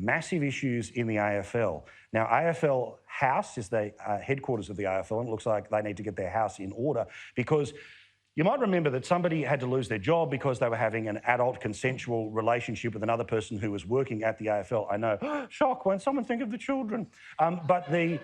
massive issues in the AFL. Now, AFL House is the headquarters of the AFL, and it looks like they need to get their house in order because you might remember that somebody had to lose their job because they were having an adult consensual relationship with another person who was working at the AFL. I know, shock, won't someone think of the children? But the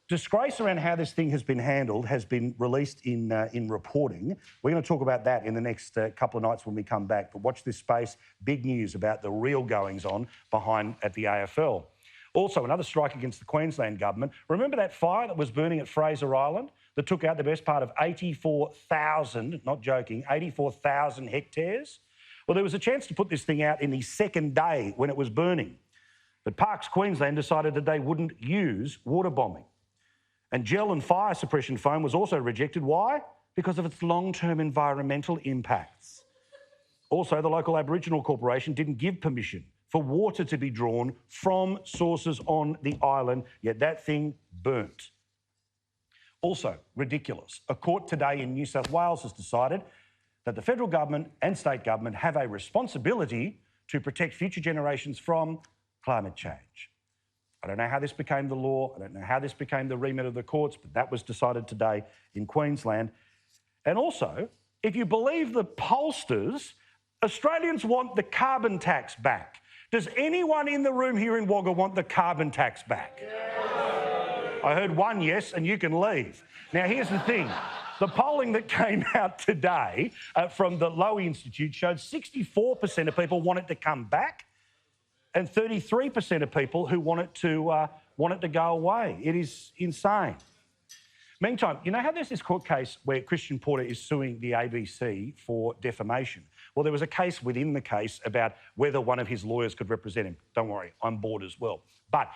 disgrace around how this thing has been handled has been released in reporting. We're going to talk about that in the next couple of nights when we come back. But watch this space. Big news about the real goings-on behind at the AFL. Also, another strike against the Queensland government. Remember that fire that was burning at Fraser Island that took out the best part of 84,000, not joking, 84,000 hectares? Well, there was a chance to put this thing out in the second day when it was burning. But Parks Queensland decided that they wouldn't use water bombing. And gel and fire suppression foam was also rejected. Why? Because of its long-term environmental impacts. Also, the local Aboriginal corporation didn't give permission for water to be drawn from sources on the island, yet that thing burnt. Also, ridiculous. A court today in New South Wales has decided that the federal government and state government have a responsibility to protect future generations from climate change. I don't know how this became the law. I don't know how this became the remit of the courts, but that was decided today in Queensland. And also, if you believe the pollsters, Australians want the carbon tax back. Does anyone in the room here in Wagga want the carbon tax back? Yeah. I heard one yes, and you can leave. Now, here's the thing. The polling that came out today from the Lowy Institute showed 64% of people want it to come back and 33% of people who want it to go away. It is insane. Meantime, you know how there's this court case where Christian Porter is suing the ABC for defamation? Well, there was a case within the case about whether one of his lawyers could represent him. Don't worry, I'm bored as well. But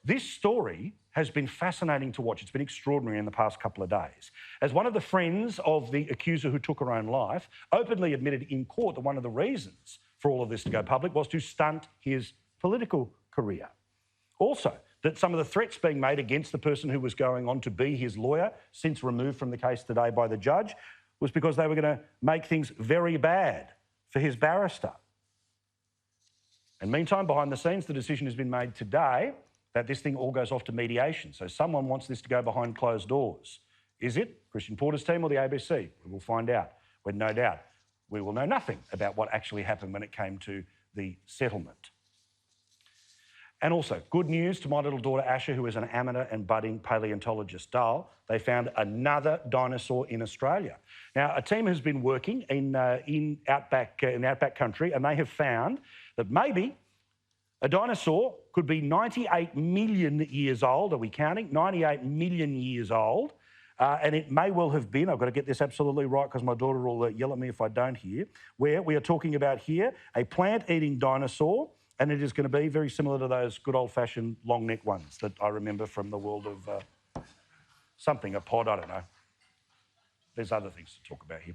this story has been fascinating to watch. It's been extraordinary in the past couple of days. As one of the friends of the accuser who took her own life openly admitted in court that one of the reasons for all of this to go public was to stunt his political career. Also, that some of the threats being made against the person who was going on to be his lawyer, since removed from the case today by the judge, was because they were going to make things very bad for his barrister. And meantime, behind the scenes, the decision has been made today that this thing all goes off to mediation. So someone wants this to go behind closed doors. Is it Christian Porter's team or the ABC? We will find out. With no doubt, we will know nothing about what actually happened when it came to the settlement. And also, good news to my little daughter Asha, who is an amateur and budding paleontologist. Dale, they found another dinosaur in Australia. Now, a team has been working in outback country, and they have found that maybe a dinosaur could be 98 million years old. Are we counting? 98 million years old. And it may well have been, I've got to get this absolutely right because my daughter will yell at me if I don't here, where we are talking about here a plant-eating dinosaur. And it is going to be very similar to those good old-fashioned long-neck ones that I remember from the world of something, a pod, I don't know. There's other things to talk about here.